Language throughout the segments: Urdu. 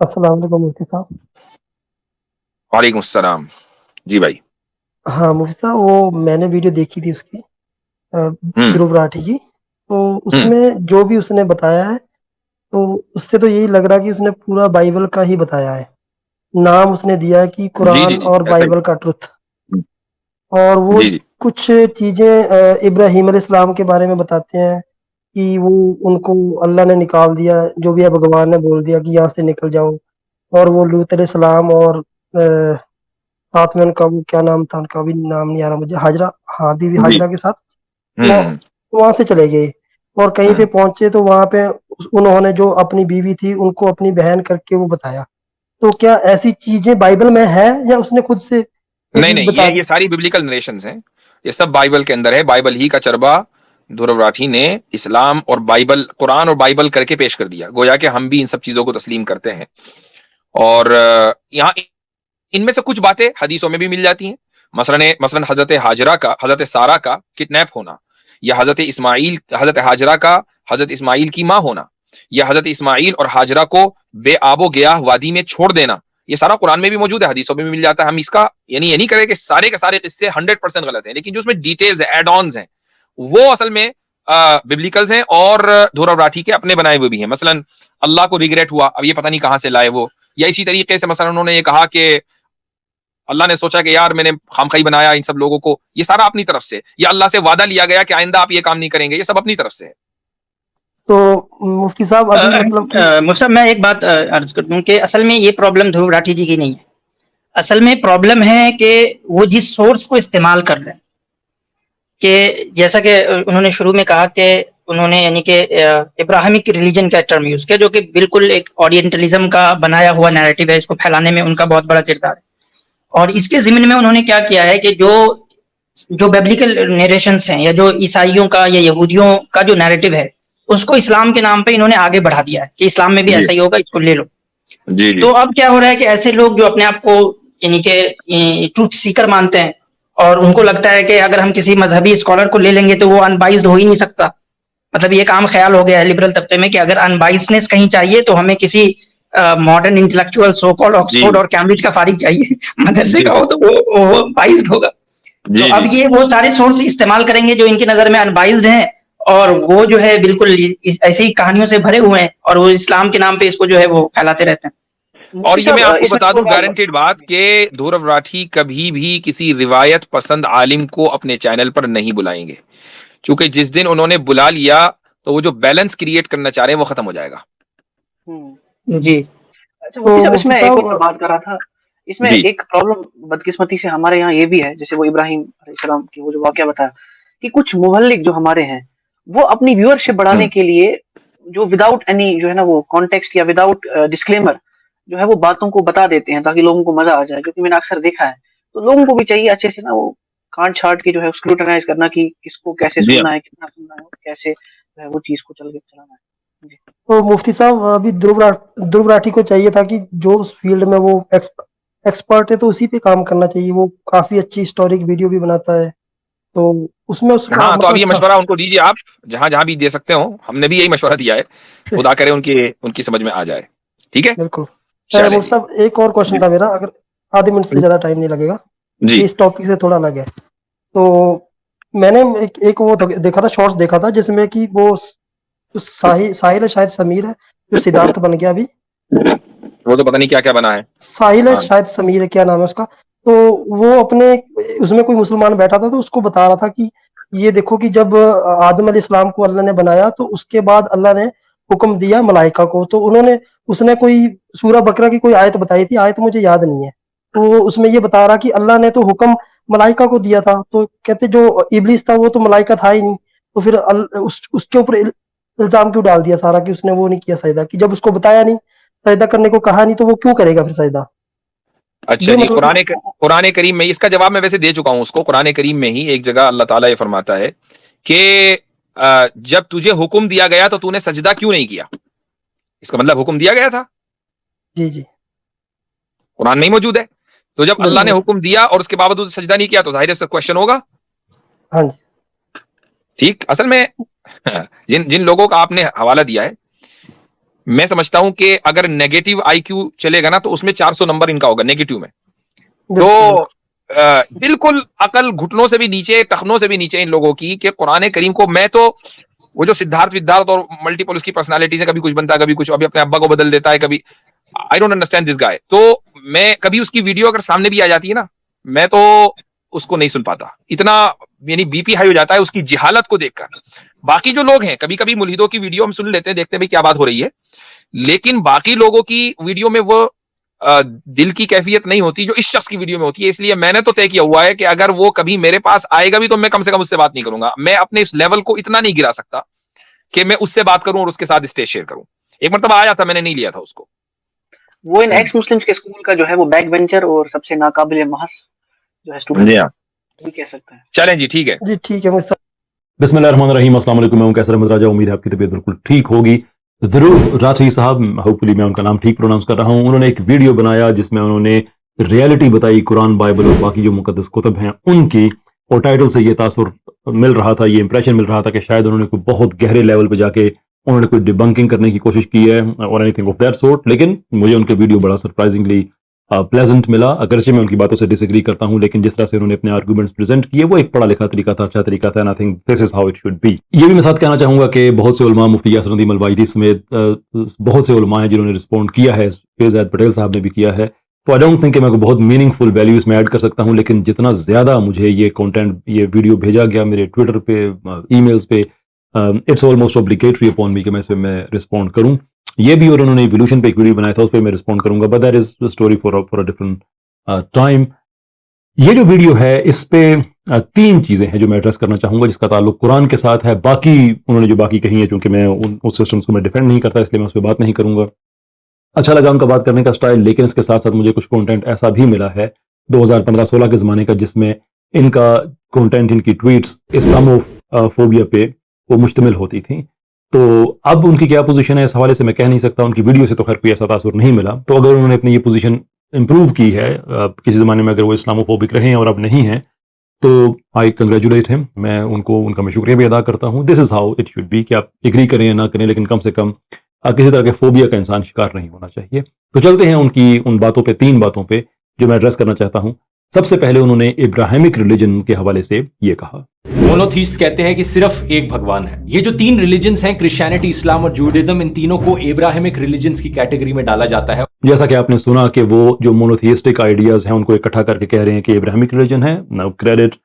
السلام علیکم مفتی صاحب. وعلیکم السلام. جی بھائی. ہاں مفتی صاحب، وہ میں نے ویڈیو دیکھی تھی اس کی، ہوں دھرو راٹھی کی. تو اس ہوں میں جو بھی اس نے بتایا ہے، تو اس سے تو یہی لگ رہا کہ اس نے پورا بائبل کا ہی بتایا ہے. نام اس نے دیا ہے کہ جی قرآن جی جی اور ایسا ہی. بائبل کا ٹروتھ. اور وہ جی جی. کچھ چیزیں ابراہیم علیہ السلام کے بارے میں بتاتے ہیں کہ وہ ان کو اللہ نے نکال دیا، جو بھی ہے بھگوان نے بول دیا کہ یہاں سے نکل جاؤ. اور وہ لوط علیہ السلام اور ساتھ میں ان کا وہ کیا نام تھا، ان کا بھی نام نہیں آ رہا مجھے، حاجرہ. ہاں بی بی جی. حاجرہ کے ساتھ وہ ہوں وہاں سے چلے گئے. اور کہیں ہوں. پہ پہنچے تو وہاں پہ انہوں نے جو اپنی بیوی تھی ان کو اپنی بہن کر کے وہ بتایا. تو کیا ایسی چیزیں بائبل میں ہے یا اس نے خود سے یہ نہیں چیز نہیں، بتا یہ دی؟ ساری ببلیکل نریشنز ہیں. یہ سب بائبل کے اندر ہے. بائبل ہی کا چربا دھرو راٹھی نے اسلام اور بائبل، قرآن اور بائبل کر کے پیش کر دیا، گویا کہ ہم بھی ان سب چیزوں کو تسلیم کرتے ہیں. اور یہاں ان میں سے کچھ باتیں حدیثوں میں بھی مل جاتی ہیں. مثلا حضرت ہاجرہ کا، حضرت سارہ کا کڈنیپ ہونا، یا حضرت ہاجرہ کا حضرت اسماعیل کی ماں ہونا، یا حضرت اسماعیل اور ہاجرہ کو بے آب و گیاہ وادی میں چھوڑ دینا، یہ سارا قرآن میں بھی موجود ہے، حدیثوں میں بھی مل جاتا ہے. ہم اس کا یعنی یہ نہیں کریں کہ سارے کے سارے قصے 100% غلط ہیں، لیکن جو اس میں ڈیٹیلز ہیں، ایڈ آنز ہیں، وہ اصل میں ببلیکلز ہیں اور دھرو راٹھی کے اپنے بنائے ہوئے بھی ہیں. مثلا اللہ کو ریگریٹ ہوا، اب یہ پتہ نہیں کہاں سے لائے وہ. یا اسی طریقے سے مثلا انہوں نے یہ کہا کہ اللہ نے سوچا کہ یار میں نے خامخائی بنایا ان سب لوگوں کو، یہ سارا اپنی طرف سے. یا اللہ سے وعدہ لیا گیا کہ آئندہ آپ یہ کام نہیں کریں گے، یہ سب اپنی طرف سے ہے. تو مفتی صاحب ابھی مطلب کہ مصعب، میں ایک بات عرض کر دوں کہ اصل میں یہ پرابلم دھرو راٹھی جی کی نہیں ہے. اصل میں پرابلم ہے کہ وہ جس سورس کو استعمال کر رہے ہیں، کہ جیسا کہ انہوں نے شروع میں کہا کہ انہوں نے یعنی کہ ابراہیمک ریلیجن کا ٹرم یوز کیا، جو کہ بالکل ایک اورینٹلزم کا بنایا ہوا نیریٹو ہے. اس کو پھیلانے میں ان کا بہت بڑا کردار ہے. اور اس کے ضمن میں انہوں نے کیا کیا ہے کہ جو بیبلیکل نیریشنز ہیں، یا جو عیسائیوں کا یا یہودیوں کا جو نیریٹو ہے، اس کو اسلام کے نام پہ انہوں نے آگے بڑھا دیا ہے کہ اسلام میں بھی جی ایسا ہی ہوگا، اس کو لے لو. جی جی تو اب کیا ہو رہا ہے کہ ایسے لوگ جو اپنے آپ کو یعنی کہ ٹروتھ سیکر مانتے ہیں، اور ان کو لگتا ہے کہ اگر ہم کسی مذہبی اسکالر کو لے لیں گے تو وہ انبائزڈ ہو ہی نہیں سکتا. مطلب یہ کام خیال ہو گیا ہے لبرل طبقے میں کہ اگر انبائزنس کہیں چاہیے تو ہمیں کسی ماڈرن انٹلیکچوئل سو کال جی آکسفورڈ اور کیمبرج کا فارغ چاہیے، مدرسے جی کا جی ہو تو وہ بائزڈ ہوگا. تو جی اب جی جی. یہ وہ سارے سورس استعمال کریں گے جو ان کی نظر میں انبائزڈ ہیں، اور وہ جو ہے بالکل ایسی ہی کہانیوں سے بھرے ہوئے ہیں، اور وہ اسلام کے نام پہ اس کو جو ہے وہ پھیلاتے رہتے ہیں. اور مفتی یہ میں صاحب آپ کو اس میں بتا دوں تھوڑا گارنٹیڈ بات کہ دھرو راٹھی کبھی بھی کسی روایت پسند عالم کو اپنے چینل پر نہیں بلائیں گے، چونکہ جس دن انہوں نے بلا لیا تو وہ جو بیلنس کریٹ کرنا چاہ رہے ہیں وہ ختم ہو جائے گا. ہوں، جی. اچھا تو مفتی صاحب، اس مفتی میں ایک اور صاحب بات کر رہا تھا. اس میں جی ایک پرابلم بدقسمتی سے ہمارے یہاں یہ بھی ہے، جیسے وہ ابراہیم علیہ السلام کی وہ جو واقعہ بتایا کہ کچھ مہلک جو ہمارے ہیں وہ اپنی ویورشپ بڑھانے کے لیے جو وداؤٹ اینی جو ہے نا وہ کانٹیکسٹ یا وداؤٹ ڈسکلیمر جو ہے وہ باتوں کو بتا دیتے ہیں تاکہ لوگوں کو مزہ آ جائے، جو کہ میں نے اکثر دیکھا ہے. تو لوگوں کو بھی چاہیے اچھے سے نا وہ کانٹ چھانٹ کے جو ہے اسکروٹنائز کرنا کہ کس کو کیسے جی. سننا ہے، کتنا سننا ہے، اور کیسے جو ہے وہ چیز کو چل کے چلانا ہے. جی. تو مفتی صاحب ابھی دھرو راٹھی کو چاہیے تھا کہ جو اس فیلڈ میں وہ ایکسپرٹ ہے تو اسی پہ کام کرنا چاہیے. وہ کافی اچھی ہسٹورک ویڈیو بھی بناتا ہے، تو اس میں اس کا ہاں تو مطلب اب یہ اچھا. مشورہ ان کو دیجیے آپ، جہاں جہاں بھی دے سکتے ہو. ہم نے بھی یہی مشورہ دیا ہے، خدا کرے ان کی سمجھ میں آ جائے. ٹھیک ہے. بالکل. چلیں مفتی جی. صاحب ایک اور جی کوشچن تھا میرا، اگر آدھے منٹ سے زیادہ ٹائم نہیں لگے گا. جی یہ اس ٹاپک سے تھوڑا الگ ہے. تو میں نے ایک وہ دیکھا تھا، شارٹس دیکھا تھا جس میں کہ وہ ساحل ہے، شاید سمیر ہے جو سدھارتھ بن گیا ابھی. وہ تو پتہ نہیں کیا کیا بنا ہے. ساحل ہے ہاں شاید سمیر ہے، کیا نام ہے اس کا. تو وہ اپنے اس میں کوئی مسلمان بیٹھا تھا تو اس کو بتا رہا تھا کہ یہ دیکھو کہ جب آدم علیہ السلام کو اللہ نے بنایا تو اس کے بعد اللہ نے حکم دیا ملائکہ کو. تو اس نے کوئی سورہ بقرہ کی کوئی آیت بتائی تھی، آیت مجھے یاد نہیں ہے. تو اس میں یہ بتا رہا کہ اللہ نے تو حکم ملائکہ کو دیا تھا. تو کہتے جو ابلیس تھا وہ تو ملائکہ تھا ہی نہیں، تو پھر اس کے اوپر الزام کیوں ڈال دیا سارا کہ اس نے وہ نہیں کیا سجدہ، کہ جب اس کو بتایا نہیں، سجدہ کرنے کو کہا نہیں، تو وہ کیوں کرے گا پھر سجدہ. اچھا یہ جی. مطلب قرآن کریم میں اس کا جواب میں ویسے دے چکا ہوں اس کو. قرآن کریم میں ہی ایک جگہ اللہ تعالیٰ یہ فرماتا ہے کہ جب تجھے حکم دیا گیا تو نے سجدہ کیوں نہیں کیا. اس کا مطلب حکم دیا گیا تھا، جی جی قرآن میں ہی موجود ہے. تو جب اللہ بالکل. نے حکم دیا اور اس کے باوجود سجدہ نہیں کیا تو ظاہر ہے کوشچن ہوگا. ہاں جی. ٹھیک. اصل میں جن لوگوں کا آپ نے حوالہ دیا ہے، میں سمجھتا ہوں کہ اگر نیگیٹو آئی کیو چلے گا نا تو اس میں 400 نمبر ان کا ہوگا نیگیٹو میں. تو بالکل عقل گھٹنوں سے بھی نیچے, ٹخنوں سے بھی نیچے ان لوگوں کی, کہ قرآن کریم کو, میں تو وہ جو سدھارتھ اور ملٹیپل اس کی پرسنالٹیز ہے, کبھی کچھ بنتا ہے کبھی کچھ, ابھی اپنے ابا کو بدل دیتا ہے کبھی, آئی ڈونٹ انڈرسٹینڈ دس گائے. تو میں کبھی اس کی ویڈیو اگر سامنے بھی آ جاتی ہے نا, میں تو اس کو نہیں سن پاتا, اتنا یعنی بی پی ہائی ہو جاتا ہے اس کی جہالت کو دیکھ کر. باقی جو لوگ ہیں, کبھی کبھی ملحدوں کی ویڈیو ہم سن لیتے ہیں, دیکھتے ہیں کیا بات ہو رہی ہے, لیکن باقی لوگوں کی ویڈیو میں وہ دل کی کیفیت نہیں ہوتی جو اس شخص کی ویڈیو میں ہوتی ہے. اس لیے میں نے تو طے کیا ہوا ہے کہ اگر وہ کبھی میرے پاس آئے گا بھی تو میں کم سے کم اس سے بات نہیں کروں گا. میں اپنے اس لیول کو اتنا نہیں گرا سکتا کہ میں اس سے بات کروں اور اس کے ساتھ اسٹیج شیئر کروں. ایک مرتبہ آیا تھا, میں نے نہیں لیا تھا اس کو. وہ ان ایکس مسلمز کے اسکول کا جو ہے وہ بیک بینچر اور سب سے ناقابل محض جو ہے اسٹوڈنٹ بھی کہہ سکتے ہیں. چلیں جی ٹھیک ہے. جی ٹھیک ہے. بسم اللہ الرحمن الرحیم. السلام علیکم, میں ہوں کیسر احمد راجہ. امید ہے آپ کی طبیعت بالکل ٹھیک ہوگی. دھرو راٹھی صاحب, ہوپفلی میں ان کا نام ٹھیک پروناؤنس کر رہا ہوں, انہوں نے ایک ویڈیو بنایا جس میں انہوں نے ریئلٹی بتائی قرآن, بائبل اور باقی جو مقدس کتب ہیں ان کی, اور ٹائٹل سے یہ تاثر مل رہا تھا, یہ امپریشن مل رہا تھا کہ شاید انہوں نے کوئی بہت گہرے لیول پہ جا کے انہوں نے کوئی ڈیبنکنگ کرنے کی کوشش کی ہے اور any thing of that sort. لیکن مجھے ان کے ویڈیو بڑا سرپرائزنگلی پلیزنٹ ملا, اگرچہ میں ان کی باتوں سے ڈس ایگری کرتا ہوں, لیکن جس طرح سے انہوں نے اپنے آرگومنٹس پریزنٹ کیے وہ ایک پڑھا لکھا طریقہ تھا, اچھا طریقہ تھا. I think this is how it should be. یہ بھی میں ساتھ کہنا چاہوں گا کہ بہت سے علماء, مفتی یاسر ندیم الوائدی سمیت بہت سے علماء ہیں جنہوں نے رسپونڈ کیا ہے, فیض پٹیل صاحب نے بھی کیا ہے. تو آئی ڈونٹ تھنک کہ میں کوئی بہت میننگ فل ویلیو اس میں ایڈ کر سکتا ہوں, لیکن جتنا زیادہ مجھے یہ کانٹینٹ, یہ ویڈیو بھیجا گیا میرے ٹویٹر پہ, ای میلز پہ, it's almost obligatory upon me کہ میں اس پہ میں رسپونڈ کروں. یہ بھی, اور انہوں نے ایولیوشن پہ ایک ویڈیو بنایا تھا, اس پہ میں رسپونڈ کروں گا, but that is story for a different time. یہ جو ویڈیو ہے اس پہ 3 چیزیں ہیں جو میں ایڈریس کرنا چاہوں گا, جس کا تعلق قرآن کے ساتھ ہے. باقی انہوں نے جو باقی کہی ہے, چونکہ میں اس سسٹمس کو میں ڈیفینڈ نہیں کرتا, اس لیے میں اس پہ بات نہیں کروں گا. اچھا لگا ان کا بات کرنے کا سٹائل, لیکن اس کے ساتھ ساتھ مجھے کچھ کانٹینٹ ایسا بھی ملا ہے 2015-16 کے زمانے کا, جس میں ان کا کانٹینٹ, ان کی ٹویٹس اسلاموفوبیا پہ وہ مشتمل ہوتی تھیں. تو اب ان کی کیا پوزیشن ہے اس حوالے سے میں کہہ نہیں سکتا, ان کی ویڈیو سے تو خیر کوئی ایسا تاثر نہیں ملا. تو اگر انہوں نے اپنی یہ پوزیشن امپروو کی ہے کسی زمانے میں, اگر وہ اسلاموفوبک رہے ہیں اور اب نہیں ہیں, تو آئی کنگریچولیٹ ہم, میں ان کا میں شکریہ بھی ادا کرتا ہوں. This is how it should be, کہ آپ ایگری کریں یا نہ کریں, لیکن کم سے کم کسی طرح کے فوبیا کا انسان شکار نہیں ہونا چاہیے. تو چلتے ہیں ان باتوں پہ, 3 باتوں پہ جو میں ایڈریس کرنا چاہتا ہوں. سب سے پہلے انہوں نے ابراہیمک ریلیجن کے حوالے سے یہ کہا, مونوتھیسٹ کہتے ہیں کہ صرف ایک بھگوان ہے. یہ جو 3 ریلیجنز ہیں, کرسچینٹی, اسلام اور جوڈازم, ان تینوں کو ابراہیمک ریلیجنز کی کیٹیگری میں ڈالا جاتا ہے. جیسا کہ آپ نے سنا کہ وہ جو مونوتھیسٹک آئیڈیاز ہیں ان کو اکٹھا کر کے کہہ رہے ہیں کہ ابراہیمک ریلیجن ہے. ناؤ کریڈٹ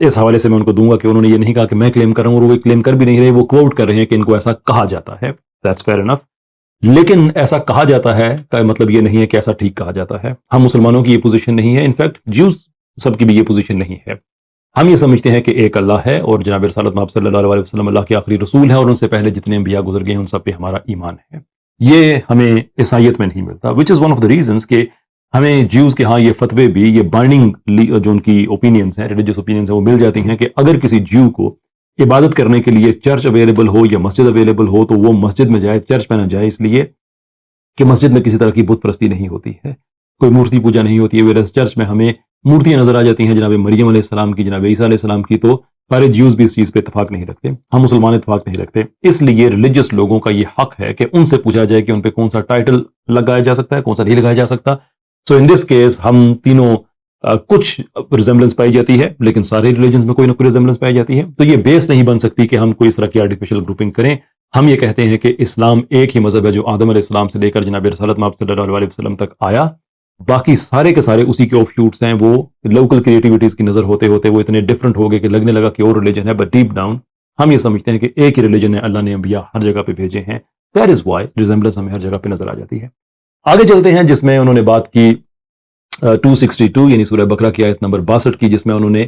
اس حوالے سے میں ان کو دوں گا کہ انہوں نے یہ نہیں کہا کہ میں کلیم کر رہا ہوں, اور وہ کلیم کر بھی نہیں رہے, وہ کوٹ کر رہے ہیں کہ ان کو ایسا کہا جاتا ہے. That's fair enough. لیکن ایسا کہا جاتا ہے کا مطلب یہ نہیں ہے کہ ایسا ٹھیک کہا جاتا ہے. ہم مسلمانوں کی یہ پوزیشن نہیں ہے, انفیکٹ جیوز سب کی بھی یہ پوزیشن نہیں ہے. ہم یہ سمجھتے ہیں کہ ایک اللہ ہے, اور جناب رسالت محمد صلی اللہ علیہ وسلم اللہ کے آخری رسول ہیں, اور ان سے پہلے جتنے انبیاء گزر گئے ہیں ان سب پہ ہمارا ایمان ہے. یہ ہمیں عیسائیت میں نہیں ملتا, which is one of the reasons کہ ہمیں جیوز کے ہاں یہ فتوے بھی, یہ بائنڈنگ جو ان کی اوپینینس ہیں, ریلیجیس اوپینینس ہیں, وہ مل جاتی ہیں کہ اگر کسی جیو کو عبادت کرنے کے لیے چرچ اویلیبل ہو یا مسجد اویلیبل ہو تو وہ مسجد میں جائے, چرچ میں نہ جائے, اس لیے کہ مسجد میں کسی طرح کی بت پرستی نہیں ہوتی ہے, کوئی مورتی پوجا نہیں ہوتی ہے. ویرس چرچ میں ہمیں مورتیاں نظر آ جاتی ہیں, جناب مریم علیہ السلام کی, جناب عیسیٰ علیہ السلام کی. تو سارے جیوز بھی اس چیز پہ اتفاق نہیں رکھتے, ہم مسلمان اتفاق نہیں رکھتے. اس لیے ریلیجس لوگوں کا یہ حق ہے کہ ان سے پوچھا جائے کہ ان پہ کون سا ٹائٹل لگایا جا سکتا ہے, کون سا نہیں لگایا جا سکتا. سو ان دس کیس ہم تینوں کچھ ریزمبلنس پائی جاتی ہے, لیکن سارے ریلیجنز میں کوئی نہ کوئی ریزمبلنس پائی جاتی ہے. تو یہ بیس نہیں بن سکتی کہ ہم کوئی اس طرح کی آرٹیفیشل گروپنگ کریں. ہم یہ کہتے ہیں کہ اسلام ایک ہی مذہب ہے جو آدم علیہ السلام سے لے کر جناب رسالت محمد صلی اللہ علیہ وسلم تک آیا. باقی سارے کے سارے اسی کے آف شوٹس ہیں. وہ لوکل کریٹیوٹیز کی نظر ہوتے ہوتے وہ اتنے ڈفرنٹ ہو گئے کہ لگنے لگا کہ اور ریلیجن ہے, بٹ ڈیپ ڈاؤن ہم یہ سمجھتے ہیں کہ ایک ہی ریلیجن ہے, اللہ نے انبیاء ہر جگہ پہ بھیجے ہیں. دیٹ از وائی ریزمبلنس ہمیں ہر جگہ پہ نظر آ جاتی ہے. آگے چلتے ہیں, جس میں انہوں نے بات کی 262 یعنی سورہ بقرہ کی آیت نمبر 62 کی, جس میں انہوں نے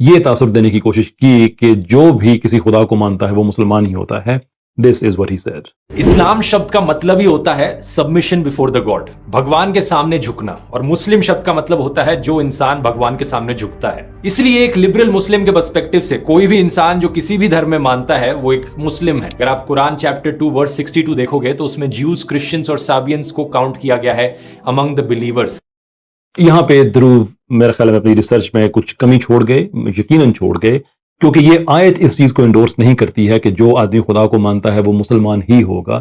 یہ تاثر دینے کی کوشش کی کہ جو بھی کسی خدا کو مانتا ہے وہ مسلمان ہی ہوتا ہے. This is what he said. اسلام شبد کا مطلب ہی ہوتا ہے سبمیشن بیفور دا گاڈ, بھگوان کے سامنے جھکنا, اور مسلم شبد کا مطلب ہوتا ہے جو انسان بھگوان کے سامنے جھکتا ہے. اس لیے ایک لبرل مسلم کے پرسپیکٹو سے کوئی بھی انسان جو کسی بھی دھرم میں مانتا ہے وہ ایک مسلم ہے. اگر آپ قرآن چیپٹر 2 ورس 62 دیکھو گے تو اس میں جیوز, کرسچنز اور سابینز کو کاؤنٹ کیا گیا ہے امنگ دا بلیورز. یہاں پہ دھرو میرے خیال میں اپنی ریسرچ میں کچھ کمی چھوڑ گئے, یقیناً چھوڑ گئے, کیونکہ یہ آیت اس چیز کو انڈورس نہیں کرتی ہے کہ جو آدمی خدا کو مانتا ہے وہ مسلمان ہی ہوگا.